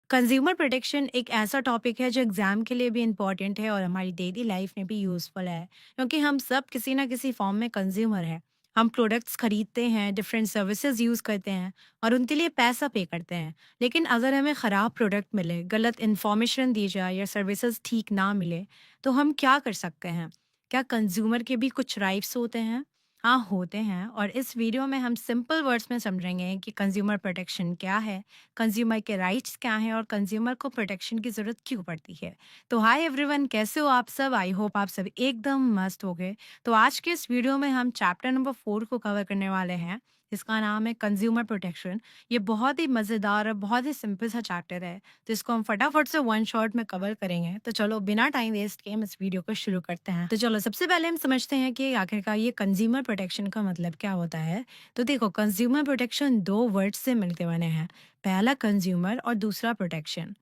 Consumer protection एक ऐसा topic है जो एग्जाम के लिए भी इम्पॉर्टेंट है और हमारी डेली लाइफ में भी यूज़फुल है, क्योंकि हम सब किसी ना किसी फॉर्म में कंज्यूमर है। हम प्रोडक्ट्स खरीदते हैं, डिफरेंट सर्विसेज यूज़ करते हैं और उनके लिए पैसा पे करते हैं। लेकिन अगर हमें ख़राब प्रोडक्ट मिले, गलत इन्फॉर्मेशन दी जाए या सर्विसेज ठीक ना मिले, तो हम क्या कर सकते हैं? क्या कंज्यूमर के भी कुछ राइट्स होते हैं? हाँ, होते हैं। और इस वीडियो में हम सिंपल वर्ड्स में समझेंगे कि कंज्यूमर प्रोटेक्शन क्या है, कंज्यूमर के राइट्स क्या हैं और कंज्यूमर को प्रोटेक्शन की ज़रूरत क्यों पड़ती है। तो हाय एवरीवन, कैसे हो आप सब? आई होप आप सब एकदम मस्त हो गए। तो आज के इस वीडियो में हम चैप्टर नंबर 4 को कवर करने वाले हैं, जिसका नाम है कंज्यूमर प्रोटेक्शन। ये बहुत ही मज़ेदार और बहुत ही सिंपल सा चैप्टर है, तो इसको हम फटाफट से वन शॉट में कवर करेंगे। तो चलो बिना टाइम वेस्ट किए हम इस वीडियो को शुरू करते हैं। तो चलो सबसे पहले हम समझते हैं कि आखिरकार ये कंज्यूमर प्रोटेक्शन का मतलब क्या होता है। तो देखो, कंज्यूमर प्रोटेक्शन दो वर्ड से मिलके बने हैं। पहला कंज्यूमर और दूसरा प्रोटेक्शन।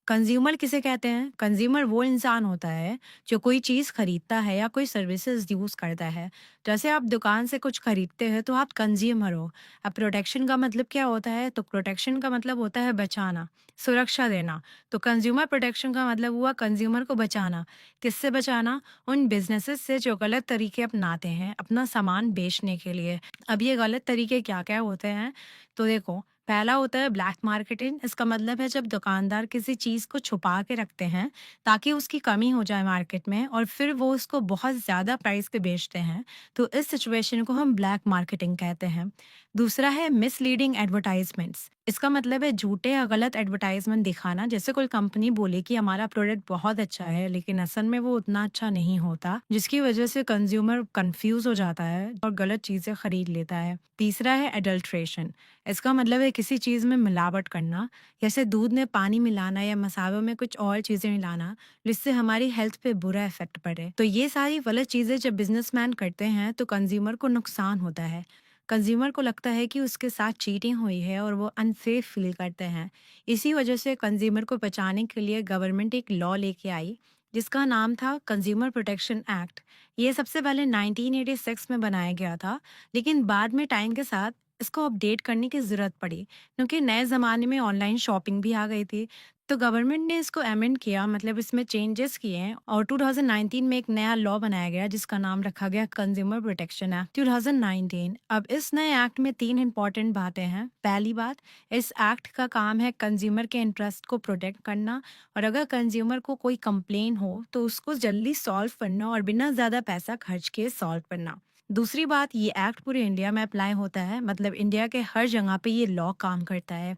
कंज्यूमर किसे कहते हैं? कंज्यूमर वो इंसान होता है जो कोई चीज़ खरीदता है या कोई सर्विसेज यूज़ करता है। जैसे आप दुकान से कुछ खरीदते हैं तो आप कंज्यूमर हो। अब प्रोटेक्शन का मतलब क्या होता है? तो प्रोटेक्शन का मतलब होता है बचाना, सुरक्षा देना। तो कंज्यूमर प्रोटेक्शन का मतलब हुआ कंज्यूमर को बचाना। किससे बचाना? उन बिजनेसेस से जो गलत तरीके अपनाते हैं अपना सामान बेचने के लिए। अब ये गलत तरीके क्या क्या होते हैं? तो देखो, पहला होता है ब्लैक मार्केटिंग। इसका मतलब है जब दुकानदार किसी चीज़ को छुपा के रखते हैं ताकि उसकी कमी हो जाए मार्केट में और फिर वो उसको बहुत ज़्यादा प्राइस पे बेचते हैं। तो इस सिचुएशन को हम ब्लैक मार्केटिंग कहते हैं। दूसरा है मिसलीडिंग एडवर्टाइजमेंट्स। इसका मतलब है झूठे या गलत एडवर्टाइजमेंट दिखाना। जैसे कोई कंपनी बोले कि हमारा प्रोडक्ट बहुत अच्छा है लेकिन असल में वो उतना अच्छा नहीं होता, जिसकी वजह से कंज्यूमर कंफ्यूज हो जाता है और गलत चीज़ें खरीद लेता है। तीसरा है एडल्ट्रेशन। इसका मतलब है किसी चीज़ में मिलावट करना, जैसे दूध में पानी मिलाना या मसालों में कुछ और चीज़ें मिलाना, जिससे हमारी हेल्थ पे बुरा इफेक्ट पड़े। तो ये सारी गलत चीज़ें जब बिजनेसमैन करते हैं तो कंज्यूमर को नुकसान होता है। कंज्यूमर को लगता है कि उसके साथ चीटिंग हुई है और वो अनसेफ फील करते हैं। इसी वजह से कंज्यूमर को बचाने के लिए गवर्नमेंट एक लॉ लेके आई, जिसका नाम था कंज्यूमर प्रोटेक्शन एक्ट। ये सबसे पहले 1986 में बनाया गया था, लेकिन बाद में टाइम के साथ इसको अपडेट करने की ज़रूरत पड़ी, क्योंकि नए ज़माने में ऑनलाइन शॉपिंग भी आ गई थी। तो गवर्नमेंट ने इसको अमेंड किया, मतलब इसमें चेंजेस किए हैं और 2019 में एक नया लॉ बनाया गया जिसका नाम रखा गया कंज्यूमर प्रोटेक्शन एक्ट 2019। अब इस नए एक्ट में 3 इंपॉर्टेंट बातें हैं। पहली बात, इस एक्ट का काम है कंज्यूमर के इंटरेस्ट को प्रोटेक्ट करना और अगर कंज्यूमर को कोई कंप्लेन हो तो उसको जल्दी सॉल्व करना और बिना ज़्यादा पैसा खर्च के सॉल्व करना। दूसरी बात, ये एक्ट पूरे इंडिया में अप्लाई होता है, मतलब इंडिया के हर जगह पे ये लॉ काम करता है।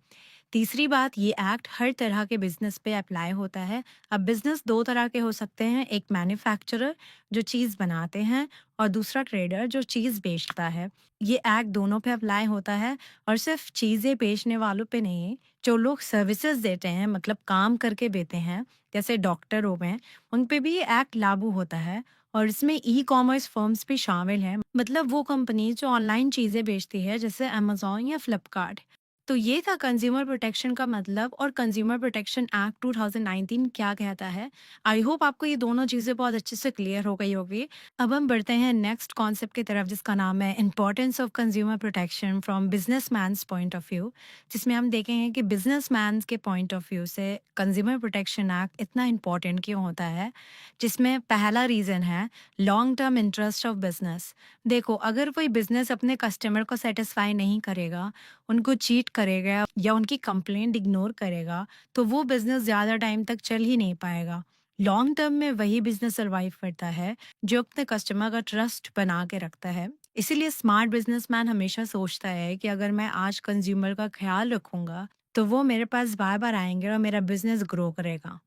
तीसरी बात, ये एक्ट हर तरह के बिजनेस पे अप्लाई होता है। अब बिजनेस दो तरह के हो सकते हैं, एक मैन्युफैक्चरर जो चीज़ बनाते हैं और दूसरा ट्रेडर जो चीज़ बेचता है। ये एक्ट दोनों पे अप्लाई होता है और सिर्फ चीज़ें बेचने वालों पे नहीं, जो लोग सर्विसेज देते हैं, मतलब काम करके देते हैं, जैसे डॉक्टर हो गए, उन पे भी ये एक्ट लागू होता है। और इसमें ई कॉमर्स फर्म्स भी शामिल हैं, मतलब वो कंपनी जो ऑनलाइन चीज़ें बेचती है, जैसे अमेजोन या फ्लिपकार्ट। तो ये था कंज्यूमर प्रोटेक्शन का मतलब और कंज्यूमर प्रोटेक्शन एक्ट 2019 क्या कहता है। आई होप आपको ये दोनों चीज़ें बहुत अच्छे से क्लियर हो गई होगी। अब हम बढ़ते हैं नेक्स्ट कॉन्सेप्ट की तरफ, जिसका नाम है importance of consumer protection from businessman's point of view, जिसमें हम देखेंगे कि बिजनेसमैन्स के पॉइंट ऑफ व्यू से कंज्यूमर प्रोटेक्शन एक्ट इतना इंपॉर्टेंट क्यों होता है। जिसमें पहला रीज़न है long term interest of business. देखो, अगर कोई बिजनेस अपने कस्टमर को सेटिस्फाई नहीं करेगा, उनको चीट करेगा या उनकी कंप्लेंट इग्नोर करेगा, तो वो बिजनेस ज़्यादा टाइम तक चल ही नहीं पाएगा। लॉन्ग टर्म में वही बिजनेस सर्वाइव करता है जो अपने कस्टमर का ट्रस्ट बना के रखता है। इसीलिए स्मार्ट बिजनेसमैन हमेशा सोचता है कि अगर मैं आज कंज्यूमर का ख्याल रखूंगा तो वो मेरे पास बार बार आएंगे और मेरा बिजनेस ग्रो करेगा।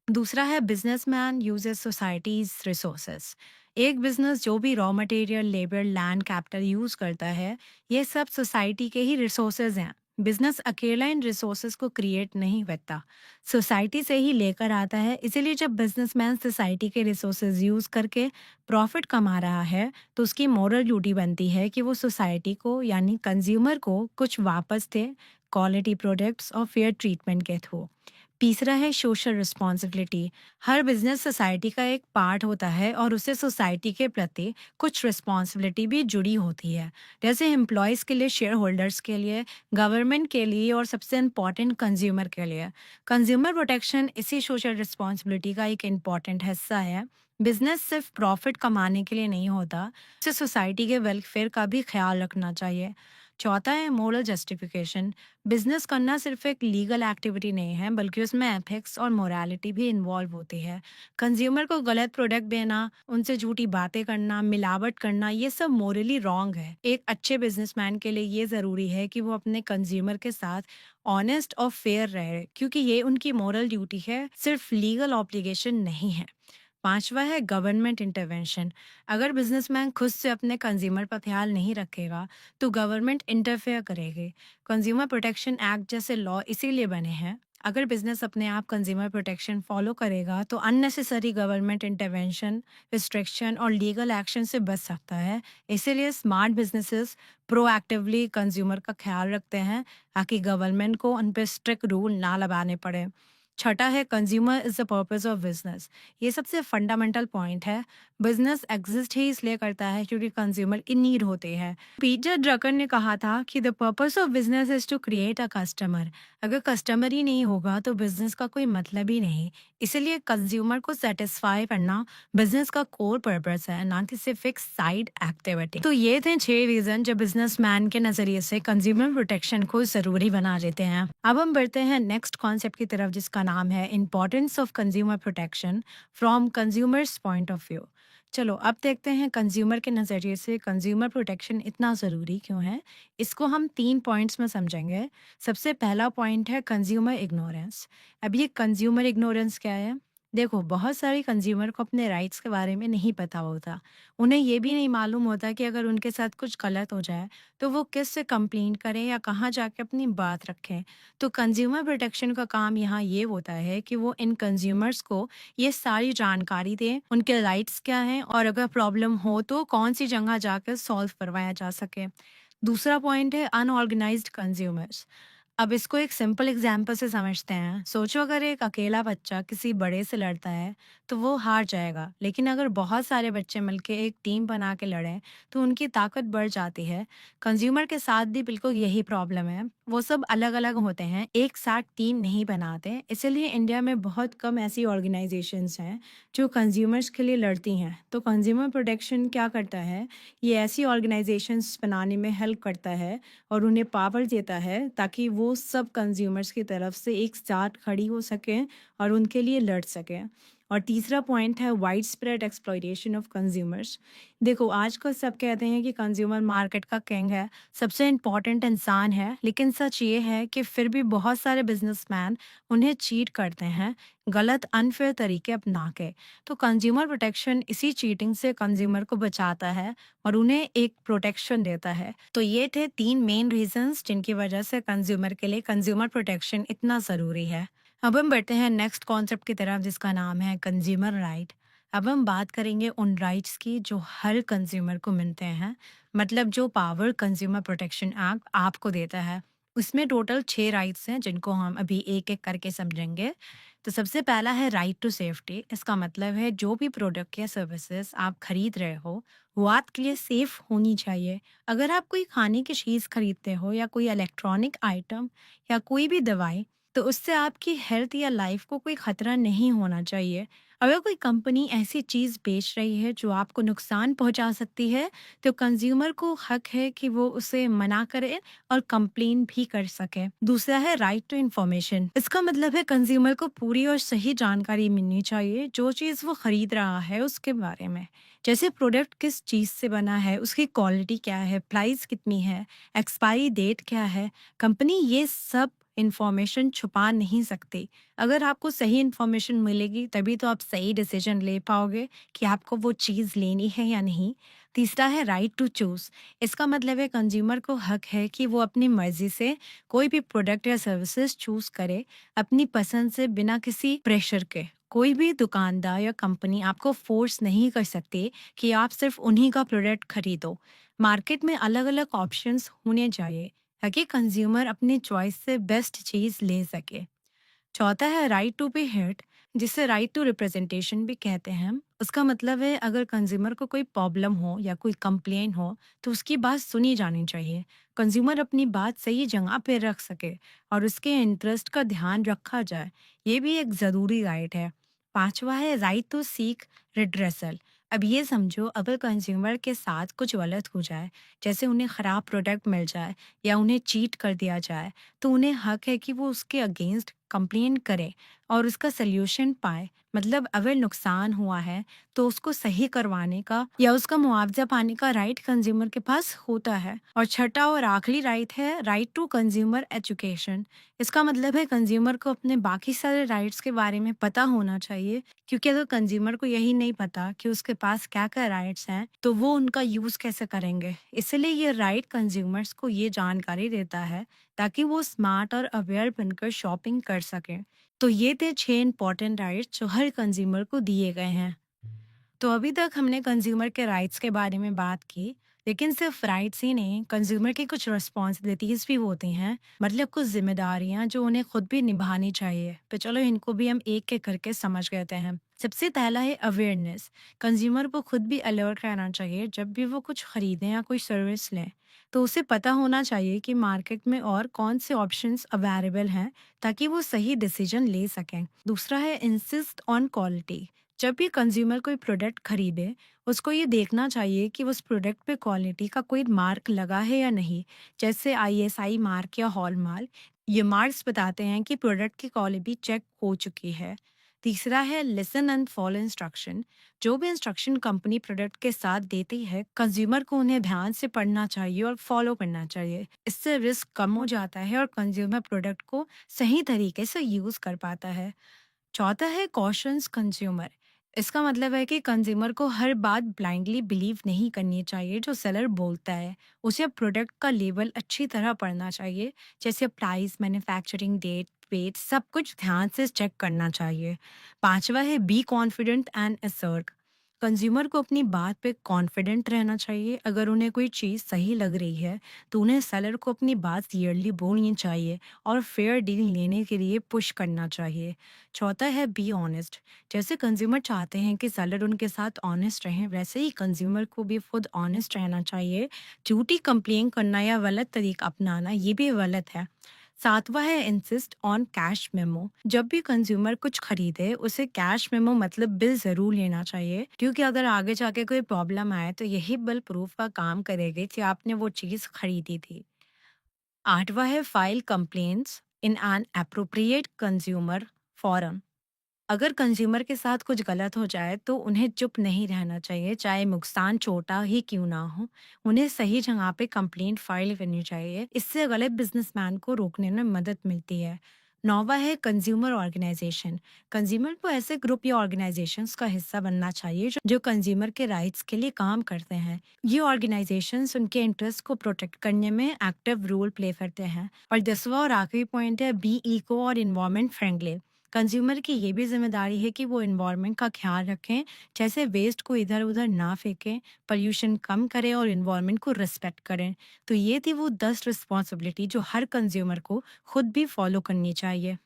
दूसरा है बिजनेसमैन यूजेस सोसाइटीज रिसोर्सेस। एक बिजनेस जो भी raw material, labour, land, capital use करता है, ये सब सोसाइटी के ही रिसोर्सेज हैं। बिजनेस अकेला इन रिसोर्सेज को क्रिएट नहीं करता, सोसाइटी से ही लेकर आता है। इसीलिए जब बिजनेसमैन सोसाइटी के रिसोर्सेज यूज करके प्रॉफिट कमा रहा है, तो उसकी मॉरल ड्यूटी बनती है कि वो सोसाइटी को यानी कंज्यूमर को कुछ वापस दे, क्वालिटी प्रोडक्ट्स और फेयर ट्रीटमेंट के थ्रू। तीसरा है सोशल रिस्पॉन्सिबिलिटी। हर बिजनेस सोसाइटी का एक पार्ट होता है और उससे सोसाइटी के प्रति कुछ रिस्पॉन्सिबिलिटी भी जुड़ी होती है। जैसे एम्प्लॉयज़ के लिए, शेयर होल्डर्स के लिए, गवर्नमेंट के लिए और सबसे इम्पॉर्टेंट कंज्यूमर के लिए। कंज्यूमर प्रोटेक्शन इसी सोशल रिस्पॉन्सिबिलिटी का एक इम्पॉर्टेंट हिस्सा है। बिजनेस सिर्फ प्रॉफिट कमाने के लिए नहीं होता, इसे सोसाइटी के वेलफेयर का भी ख्याल रखना चाहिए। चौथा है मोरल जस्टिफिकेशन। बिजनेस करना सिर्फ एक लीगल एक्टिविटी नहीं है, बल्कि उसमें एथिक्स और मोरालिटी भी इन्वॉल्व होती है। कंज्यूमर को गलत प्रोडक्ट देना, उनसे झूठी बातें करना, मिलावट करना, ये सब मोरली रॉन्ग है। एक अच्छे बिजनेसमैन के लिए ये ज़रूरी है कि वो अपने कंज्यूमर के साथ ऑनेस्ट और फेयर रहे, क्योंकि ये उनकी मोरल ड्यूटी है, सिर्फ लीगल ऑब्लिगेशन नहीं है। पांचवा है गवर्नमेंट इंटरवेंशन। अगर बिजनेसमैन खुद से अपने कंज्यूमर पर ख्याल नहीं रखेगा, तो गवर्नमेंट इंटरफेयर करेगी। कंज्यूमर प्रोटेक्शन एक्ट जैसे लॉ इसीलिए बने हैं। अगर बिजनेस अपने आप कंज्यूमर प्रोटेक्शन फॉलो करेगा, तो अननेसेसरी गवर्नमेंट इंटरवेंशन, रिस्ट्रिक्शन और लीगल एक्शन से बच सकता है। इसीलिए स्मार्ट बिजनेसेस प्रोएक्टिवली कंज्यूमर का ख्याल रखते हैं, ताकि गवर्नमेंट को उन पर स्ट्रिक्ट रूल ना लगाने पड़े। छठा है consumer is the purpose of business. ये सबसे फंडामेंटल पॉइंट है। बिजनेस एग्जिस्ट ही इसलिए करता है क्योंकि कंज्यूमर की नीड होती है। पीटर ड्रकर ने कहा था कि the purpose of business is to create a customer. अगर कस्टमर ही नहीं होगा तो बिजनेस का कोई मतलब ही नहीं। इसलिए कंज्यूमर को सेटिस्फाई करना बिजनेस का कोर पर्पस है, ना कि सिर्फ एक साइड एक्टिविटी। तो ये थे 6 रीजन जो बिजनेसमैन के नजरिए से कंज्यूमर प्रोटेक्शन को जरूरी बना देते हैं। अब हम बढ़ते हैं नेक्स्ट कॉन्सेप्ट की तरफ, जिसका नाम है importance of consumer protection from consumers point of view. चलो अब देखते हैं कंज्यूमर के नज़रिए से कंज्यूमर प्रोटेक्शन इतना ज़रूरी क्यों है। इसको हम 3 पॉइंट्स में समझेंगे। सबसे पहला पॉइंट है कंज्यूमर इग्नोरेंस। अब ये कंज्यूमर इग्नोरेंस क्या है? देखो, बहुत सारे कंज्यूमर को अपने राइट्स के बारे में नहीं पता होता। उन्हें ये भी नहीं मालूम होता कि अगर उनके साथ कुछ गलत हो जाए तो वो किससे कंप्लेंट करें या कहाँ जाके अपनी बात रखें। तो कंज्यूमर प्रोटेक्शन का काम यहाँ ये होता है कि वो इन कंज्यूमर्स को ये सारी जानकारी दें, उनके राइट्स क्या हैं और अगर प्रॉब्लम हो तो कौन सी जगह जाकर सॉल्व करवाया जा सके। दूसरा पॉइंट है अनऑर्गेनाइज्ड कंज्यूमर्स। अब इसको एक सिंपल एग्जाम्पल से समझते हैं। सोचो, अगर एक अकेला बच्चा किसी बड़े से लड़ता है तो वो हार जाएगा, लेकिन अगर बहुत सारे बच्चे मिलकर एक टीम बना के लड़ें तो उनकी ताकत बढ़ जाती है। कंज्यूमर के साथ भी बिल्कुल यही प्रॉब्लम है। वो सब अलग अलग होते हैं, एक साथ टीम नहीं बनाते। इसलिए इंडिया में बहुत कम ऐसी ऑर्गेनाइजेशंस हैं जो कंज्यूमर्स के लिए लड़ती हैं। तो कंज्यूमर प्रोटेक्शन क्या करता है? ये ऐसी ऑर्गेनाइजेशंस बनाने में हेल्प करता है और उन्हें पावर देता है, ताकि वो सब कंज्यूमर्स की तरफ से एक साथ खड़ी हो सकें और उनके लिए लड़ सकें। और तीसरा पॉइंट है wide spread exploitation of consumers. देखो, आजकल सब कहते हैं कि कंज्यूमर मार्केट का किंग है, सबसे इम्पॉर्टेंट इंसान है, लेकिन सच ये है कि फिर भी बहुत सारे बिजनेसमैन उन्हें चीट करते हैं, गलत अनफेयर तरीके अपना के। तो कंज्यूमर प्रोटेक्शन इसी चीटिंग से कंज्यूमर को बचाता है और उन्हें एक प्रोटेक्शन देता है। तो ये थे 3 मेन रीजंस जिनकी वजह से कंज्यूमर के लिए कंज्यूमर प्रोटेक्शन इतना ज़रूरी है। अब हम बढ़ते हैं नेक्स्ट कॉन्सेप्ट की तरफ, जिसका नाम है कंज्यूमर राइट। अब हम बात करेंगे उन राइट्स की जो हर कंज्यूमर को मिलते हैं, मतलब जो पावर कंज्यूमर प्रोटेक्शन एक्ट आपको देता है। उसमें टोटल 6 राइट्स हैं जिनको हम अभी एक एक करके समझेंगे। तो सबसे पहला है राइट टू सेफ्टी। इसका मतलब है जो भी प्रोडक्ट या सर्विसेज आप खरीद रहे हो वो आपके लिए सेफ होनी चाहिए। अगर आप कोई खाने की चीज़ खरीदते हो या कोई इलेक्ट्रॉनिक आइटम या कोई भी दवाई, तो उससे आपकी हेल्थ या लाइफ को कोई खतरा नहीं होना चाहिए। अगर कोई कंपनी ऐसी चीज़ बेच रही है जो आपको नुकसान पहुंचा सकती है, तो कंज्यूमर को हक है कि वो उसे मना करे और कंप्लेन भी कर सके। दूसरा है राइट टू इन्फॉर्मेशन। इसका मतलब है कंज्यूमर को पूरी और सही जानकारी मिलनी चाहिए जो चीज़ वो खरीद रहा है उसके बारे में। जैसे प्रोडक्ट किस चीज़ से बना है, उसकी क्वालिटी क्या है, प्राइस कितनी है, एक्सपायरी डेट क्या है। कंपनी ये सब इन्फॉर्मेशन छुपा नहीं सकती। अगर आपको सही इन्फॉर्मेशन मिलेगी तभी तो आप सही डिसीजन ले पाओगे कि आपको वो चीज़ लेनी है या नहीं। तीसरा है राइट टू चूज। इसका मतलब है कंज्यूमर को हक है कि वो अपनी मर्जी से कोई भी प्रोडक्ट या सर्विसेज चूज करे, अपनी पसंद से, बिना किसी प्रेशर के। कोई भी दुकानदार या कंपनी आपको फोर्स नहीं कर सकती कि आप सिर्फ उन्हीं का प्रोडक्ट खरीदो। मार्केट में अलग अलग ऑप्शंस होने चाहिए। ताकि कंज्यूमर अपनी चॉइस से बेस्ट चीज़ ले सके। चौथा है राइट टू बी हर्ड, जिसे राइट टू रिप्रेजेंटेशन भी कहते हैं। उसका मतलब है अगर कंज्यूमर को कोई प्रॉब्लम हो या कोई कंप्लेन हो तो उसकी बात सुनी जानी चाहिए। कंज्यूमर अपनी बात सही जगह पे रख सके और उसके इंटरेस्ट का ध्यान रखा जाए, ये भी एक ज़रूरी राइट है। पांचवा है राइट टू सीक रिड्रेसल। अब ये समझो, अगर कंज्यूमर के साथ कुछ गलत हो जाए, जैसे उन्हें ख़राब प्रोडक्ट मिल जाए या उन्हें चीट कर दिया जाए, तो उन्हें हक है कि वो उसके अगेंस्ट कंप्लेन करे और उसका सल्यूशन पाए। मतलब अगर नुकसान हुआ है तो उसको सही करवाने का या उसका मुआवजा पाने का राइट कंज्यूमर के पास होता है। और छठा और आखिरी राइट है राइट टू कंज्यूमर एजुकेशन। इसका मतलब है कंज्यूमर को अपने बाकी सारे राइट्स के बारे में पता होना चाहिए, क्योंकि अगर कंज्यूमर को यही नहीं पता कि उसके पास क्या क्या राइट्स हैं तो वो उनका यूज कैसे करेंगे। इसलिए ये राइट कंज्यूमर्स को ये जानकारी देता है ताकि वो स्मार्ट और अवेयर बनकर शॉपिंग कर सकें। तो ये थे 6 इंपॉर्टेंट राइट्स जो हर कंज्यूमर को दिए गए हैं। तो अभी तक हमने कंज्यूमर के राइट्स के बारे में बात की, लेकिन सिर्फ राइट्स ही नहीं, कंज्यूमर की कुछ रिस्पॉन्सिबिलिटीज भी होती हैं, मतलब कुछ जिम्मेदारियां जो उन्हें खुद भी निभानी चाहिए। तो चलो इनको भी हम एक एक करके समझ लेते हैं। सबसे पहला है अवेयरनेस। कंज्यूमर को खुद भी अलर्ट रहना चाहिए जब भी वो कुछ खरीदें या कोई सर्विस लें। तो उसे पता होना चाहिए कि मार्केट में और कौन से ऑप्शंस अवेलेबल हैं, ताकि वो सही डिसीजन ले सकें। दूसरा है इंसिस्ट ऑन क्वालिटी। जब भी कंज्यूमर कोई प्रोडक्ट खरीदे, उसको ये देखना चाहिए कि उस प्रोडक्ट पे क्वालिटी का कोई मार्क लगा है या नहीं, जैसे आईएसआई मार्क या हॉल मार्क। ये मार्क्स बताते हैं कि प्रोडक्ट की क्वालिटी चेक हो चुकी है। तीसरा है लिसन एंड फॉलो इंस्ट्रक्शन। जो भी इंस्ट्रक्शन कंपनी प्रोडक्ट के साथ देती है, कंज्यूमर को उन्हें ध्यान से पढ़ना चाहिए और फॉलो करना चाहिए। इससे रिस्क कम हो जाता है और कंज्यूमर प्रोडक्ट को सही तरीके से यूज कर पाता है। चौथा है कॉशंस कंज्यूमर। इसका मतलब है कि कंज्यूमर को हर बात ब्लाइंडली बिलीव नहीं करनी चाहिए जो सेलर बोलता है। उसे प्रोडक्ट का लेबल अच्छी तरह पढ़ना चाहिए, जैसे प्राइस, मैन्युफैक्चरिंग डेट, वेट, सब कुछ ध्यान से चेक करना चाहिए। पांचवा है be confident and assert. Consumer को अपनी बात पे कॉन्फिडेंट रहना चाहिए। अगर उन्हें कोई चीज़ सही लग रही है तो उन्हें सेलर को अपनी बात क्लियरली बोलनी चाहिए और फेयर डील लेने के लिए पुश करना चाहिए। चौथा है बी ऑनेस्ट। जैसे कंज्यूमर चाहते हैं कि सेलर उनके साथ ऑनेस्ट रहें, वैसे ही कंज्यूमर को भी खुद ऑनेस्ट रहना चाहिए। झूठी कंप्लेन करना या गलत तरीका अपनाना ये भी गलत है। सातवां है इंसिस्ट ऑन कैश मेमो। जब भी कंज्यूमर कुछ खरीदे उसे कैश मेमो मतलब बिल जरूर लेना चाहिए, क्योंकि अगर आगे जाके कोई प्रॉब्लम आए तो यही बिल प्रूफ का काम करेगी कि आपने वो चीज खरीदी थी। आठवां है file complaints in an appropriate consumer forum. अगर कंज्यूमर के साथ कुछ गलत हो जाए तो उन्हें चुप नहीं रहना चाहिए, चाहे नुकसान छोटा ही क्यों ना हो। उन्हें सही जगह पे कंप्लेंट फाइल करनी चाहिए। इससे गलत बिजनेसमैन को रोकने में मदद मिलती है। नौवा है कंज्यूमर ऑर्गेनाइजेशन। कंज्यूमर को ऐसे ग्रुप या ऑर्गेनाइजेशंस का हिस्सा बनना चाहिए जो कंज्यूमर के राइट्स के लिए काम करते हैं। ये ऑर्गेनाइजेशंस उनके इंटरेस्ट को प्रोटेक्ट करने में एक्टिव रोल प्ले करते हैं। और 10वां और आखिरी पॉइंट है बी इको और इन्वायरमेंट फ्रेंडली। कंज्यूमर की ये भी जिम्मेदारी है कि वो इन्वायरमेंट का ख्याल रखें, जैसे वेस्ट को इधर उधर ना फेंकें, पोल्यूशन कम करें और इन्वायरमेंट को रिस्पेक्ट करें। तो ये थी वो 10 रिस्पॉन्सिबिलिटी जो हर कंज्यूमर को खुद भी फॉलो करनी चाहिए।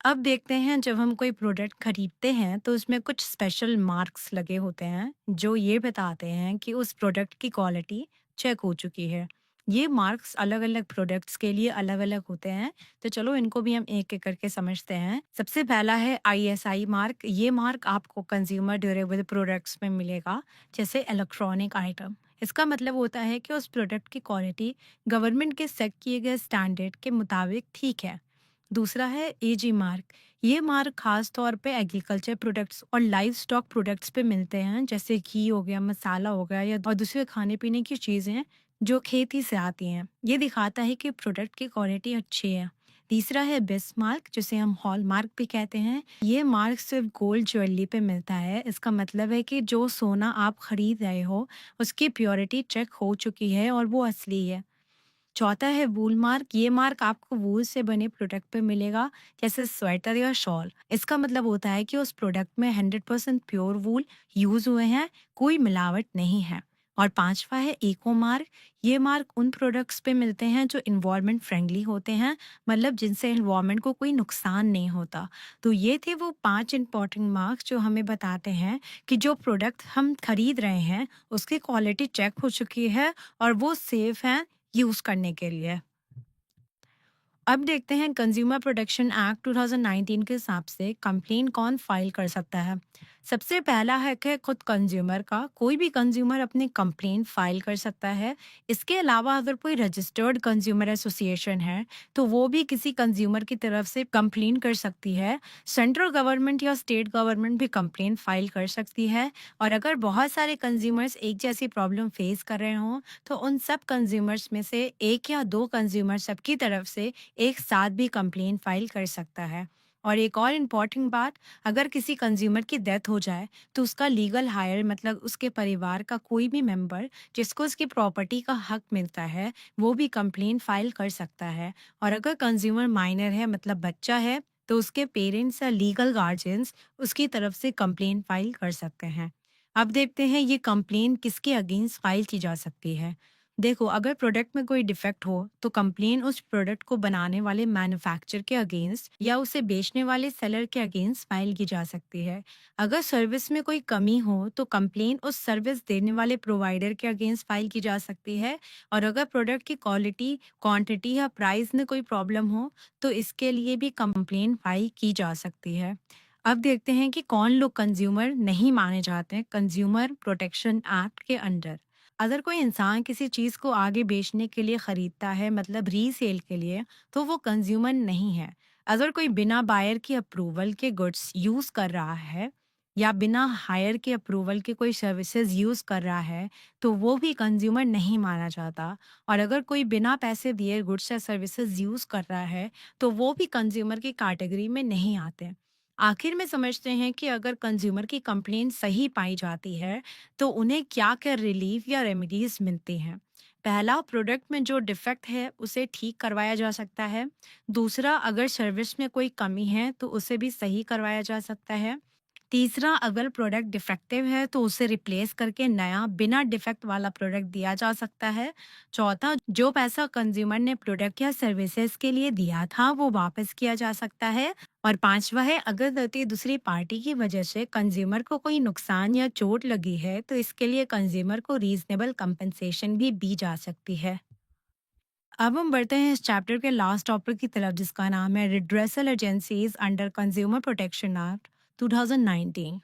अब देखते हैं, जब हम कोई प्रोडक्ट खरीदते हैं तो उसमें कुछ स्पेशल मार्क्स लगे होते हैं जो ये बताते हैं कि उस प्रोडक्ट की क्वालिटी चेक हो चुकी है। ये मार्क्स अलग अलग प्रोडक्ट्स के लिए अलग अलग होते हैं। तो चलो इनको भी हम एक एक करके समझते हैं। सबसे पहला है आईएसआई मार्क। ये मार्क आपको कंज्यूमर ड्यूरेबल प्रोडक्ट्स में मिलेगा, जैसे इलेक्ट्रॉनिक आइटम। इसका मतलब होता है कि उस प्रोडक्ट की क्वालिटी गवर्नमेंट के सेट किए गए स्टैंडर्ड के मुताबिक ठीक है। दूसरा है एजी मार्क। ये मार्क खास तौर पे एग्रीकल्चर प्रोडक्ट्स और लाइव स्टॉक प्रोडक्ट्स पे मिलते हैं, जैसे घी हो गया, मसाला हो गया या और दूसरे खाने पीने की चीज़ें जो खेती से आती हैं। ये दिखाता है कि प्रोडक्ट की क्वालिटी अच्छी है। तीसरा है बेस्ट मार्क, जिसे हम हॉल मार्क भी कहते हैं। ये मार्क सिर्फ गोल्ड ज्वेलरी पे मिलता है। इसका मतलब है कि जो सोना आप खरीद रहे हो उसकी प्योरिटी चेक हो चुकी है और वो असली है। चौथा है वूल मार्क। ये मार्क आपको वूल से बने प्रोडक्ट पे मिलेगा, जैसे स्वेटर या शॉल। इसका मतलब होता है कि उस प्रोडक्ट में 100% प्योर वूल यूज हुए हैं, कोई मिलावट नहीं है। और पांचवा है इको मार्क। ये मार्क उन प्रोडक्ट्स पे मिलते हैं जो इन्वायरमेंट फ्रेंडली होते हैं, मतलब जिनसे इन्वायरमेंट को कोई नुकसान नहीं होता। तो ये थे वो 5 इंपॉर्टेंट मार्क्स जो हमें बताते हैं कि जो प्रोडक्ट हम खरीद रहे हैं उसकी क्वालिटी चेक हो चुकी है और वो सेफ है यूज़ करने के लिए। अब देखते हैं कंज्यूमर प्रोटेक्शन एक्ट 2019 के हिसाब से कंप्लेन कौन फाइल कर सकता है। सबसे पहला हक है खुद कंज्यूमर का। कोई भी कंज्यूमर अपनी कंप्लेन फाइल कर सकता है। इसके अलावा अगर कोई रजिस्टर्ड कंज्यूमर एसोसिएशन है तो वो भी किसी कंज्यूमर की तरफ से कंप्लेन कर सकती है। सेंट्रल गवर्नमेंट या स्टेट गवर्नमेंट भी कंप्लेन फाइल कर सकती है। और अगर बहुत सारे कंज्यूमर्स एक जैसी प्रॉब्लम फेस कर रहे हों तो उन सब कंज्यूमर्स में से एक या दो कंज्यूमर सबकी तरफ से एक साथ भी कंप्लेन फाइल कर सकता है। और एक और इम्पॉर्टेंट बात, अगर किसी कंज्यूमर की डेथ हो जाए तो उसका लीगल हायर मतलब उसके परिवार का कोई भी मेंबर जिसको उसकी प्रॉपर्टी का हक मिलता है वो भी कंप्लेन फाइल कर सकता है। और अगर कंज्यूमर माइनर है मतलब बच्चा है तो उसके पेरेंट्स या लीगल गार्जियंस उसकी तरफ से कंप्लेन फाइल कर सकते हैं। अब देखते हैं ये कंप्लेन किसके अगेंस्ट फाइल की जा सकती है। देखो, अगर प्रोडक्ट में कोई डिफेक्ट हो तो कंप्लेन उस प्रोडक्ट को बनाने वाले मैन्युफैक्चरर के अगेंस्ट या उसे बेचने वाले सेलर के अगेंस्ट फाइल की जा सकती है। अगर सर्विस में कोई कमी हो तो कंप्लेन उस सर्विस देने वाले प्रोवाइडर के अगेंस्ट फाइल की जा सकती है। और अगर प्रोडक्ट की क्वालिटी, क्वांटिटी या प्राइस में कोई प्रॉब्लम हो तो इसके लिए भी कंप्लेन फाइल की जा सकती है। अब देखते हैं कि कौन लोग कंज्यूमर नहीं माने जाते हैं कंज्यूमर प्रोटेक्शन एक्ट के अंडर। अगर कोई इंसान किसी चीज़ को आगे बेचने के लिए खरीदता है मतलब रीसेल के लिए, तो वो कंज्यूमर नहीं है। अगर कोई बिना बायर की अप्रूवल के गुड्स यूज़ कर रहा है या बिना हायर के अप्रूवल के कोई सर्विसेज यूज़ कर रहा है तो वो भी कंज्यूमर नहीं माना जाता। और अगर कोई बिना पैसे दिए गुड्स या सर्विसेज यूज़ कर रहा है तो वो भी कंज्यूमर की कैटेगरी में नहीं आते। आखिर में समझते हैं कि अगर कंज्यूमर की कंप्लेंट सही पाई जाती है तो उन्हें क्या-क्या रिलीफ या रेमेडीज मिलती हैं। पहला, प्रोडक्ट में जो डिफेक्ट है उसे ठीक करवाया जा सकता है। दूसरा, अगर सर्विस में कोई कमी है तो उसे भी सही करवाया जा सकता है। तीसरा, अगर प्रोडक्ट डिफेक्टिव है तो उसे रिप्लेस करके नया बिना डिफेक्ट वाला प्रोडक्ट दिया जा सकता है। चौथा, जो पैसा कंज्यूमर ने प्रोडक्ट या सर्विसेज के लिए दिया था वो वापस किया जा सकता है। और पांचवा है, अगर गलती दूसरी पार्टी की वजह से कंज्यूमर को कोई नुकसान या चोट लगी है तो इसके लिए कंज्यूमर को रीजनेबल कंपनसेशन भी दी जा सकती है। अब हम बढ़ते हैं इस चैप्टर के लास्ट टॉपिक की तरफ जिसका नाम है redressal agencies under consumer protection act 2019।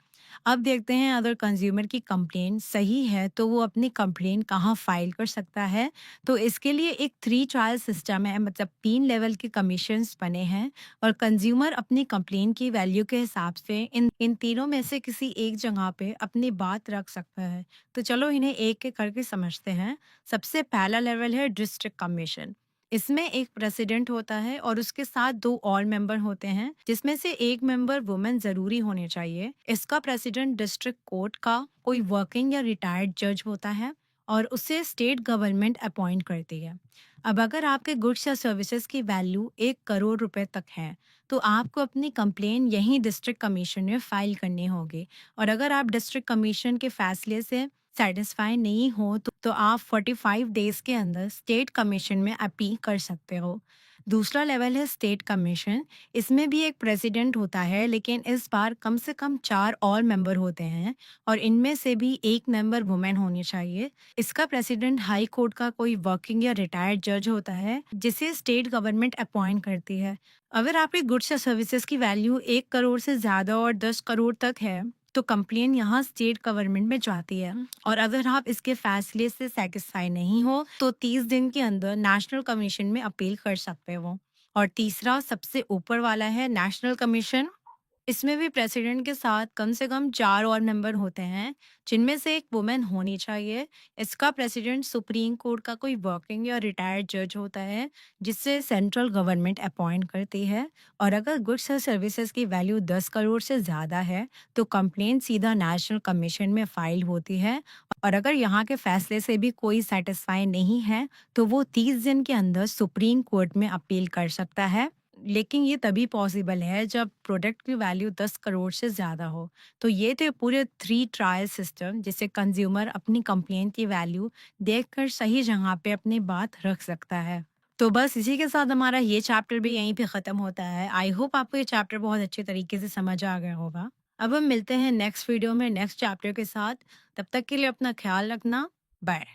अब देखते हैं अगर कंज्यूमर की कंप्लेंट सही है तो वो अपनी कंप्लेंट कहाँ फाइल कर सकता है। तो इसके लिए एक 3 ट्रायल सिस्टम है, मतलब 3 लेवल के कमीशंस बने हैं और कंज्यूमर अपनी कंप्लेंट की वैल्यू के हिसाब से इन इन तीनों में से किसी एक जगह पे अपनी बात रख सकता है। तो चलो इन्हें एक एक करके समझते हैं। सबसे पहला लेवल है डिस्ट्रिक्ट कमीशन। इसमें एक प्रेसिडेंट होता है और उसके साथ दो और मेंबर होते हैं जिसमें से एक मेंबर वुमेन जरूरी होने चाहिए। इसका प्रेसिडेंट डिस्ट्रिक्ट कोर्ट का कोई वर्किंग या रिटायर्ड जज होता है और उसे स्टेट गवर्नमेंट अपॉइंट करती है। अब अगर आपके गुड्स या सर्विसेज की वैल्यू 1 करोड़ रुपए तक है तो आपको अपनी कंप्लेन यहीं डिस्ट्रिक्ट कमीशन में फाइल करनी होगी। और अगर आप डिस्ट्रिक्ट कमीशन के फैसले से सेटिस्फाई नहीं हो तो आप 45 डेज के अंदर स्टेट कमीशन में अपील कर सकते हो। दूसरा लेवल है स्टेट कमीशन। इसमें भी एक प्रेसिडेंट होता है लेकिन इस बार कम से कम 4 और मेंबर होते हैं और इनमें से भी एक मेंबर वुमेन होनी चाहिए। इसका प्रेसिडेंट हाई कोर्ट का कोई वर्किंग या रिटायर्ड जज होता है जिसे स्टेट गवर्नमेंट अपॉइंट करती है। अगर आपके गुड्स या सर्विसेज की वैल्यू 1 करोड़ से ज्यादा और 10 करोड़ तक है तो कंप्लेन यहाँ स्टेट गवर्नमेंट में जाती है। और अगर आप इसके फैसले से सेटिस्फाई नहीं हो तो 30 दिन के अंदर नेशनल कमीशन में अपील कर सकते हो। और तीसरा सबसे ऊपर वाला है नेशनल कमीशन। इसमें भी प्रेसिडेंट के साथ कम से कम 4 और मेंबर होते हैं जिनमें से एक वुमेन होनी चाहिए। इसका प्रेसिडेंट सुप्रीम कोर्ट का कोई वर्किंग या रिटायर्ड जज होता है जिससे सेंट्रल गवर्नमेंट अपॉइंट करती है। और अगर गुड्स और सर्विसेज की वैल्यू 10 करोड़ से ज़्यादा है तो कंप्लेंट सीधा नेशनल कमीशन में फाइल होती है। और अगर यहाँ के फैसले से भी कोई सेटिस्फाई नहीं है तो वो 30 दिन के अंदर सुप्रीम कोर्ट में अपील कर सकता है। लेकिन ये तभी पॉसिबल है जब प्रोडक्ट की वैल्यू 10 करोड़ से ज़्यादा हो। तो ये थे पूरे 3 ट्रायल सिस्टम जिससे कंज्यूमर अपनी कंप्लेंट की वैल्यू देखकर सही जगह पे अपनी बात रख सकता है। तो बस इसी के साथ हमारा ये चैप्टर भी यहीं पे ख़त्म होता है। आई होप आपको ये चैप्टर बहुत अच्छे तरीके से समझ आ गया होगा। अब हम मिलते हैं नेक्स्ट वीडियो में नेक्स्ट चैप्टर के साथ। तब तक के लिए अपना ख़्याल रखना। बाय।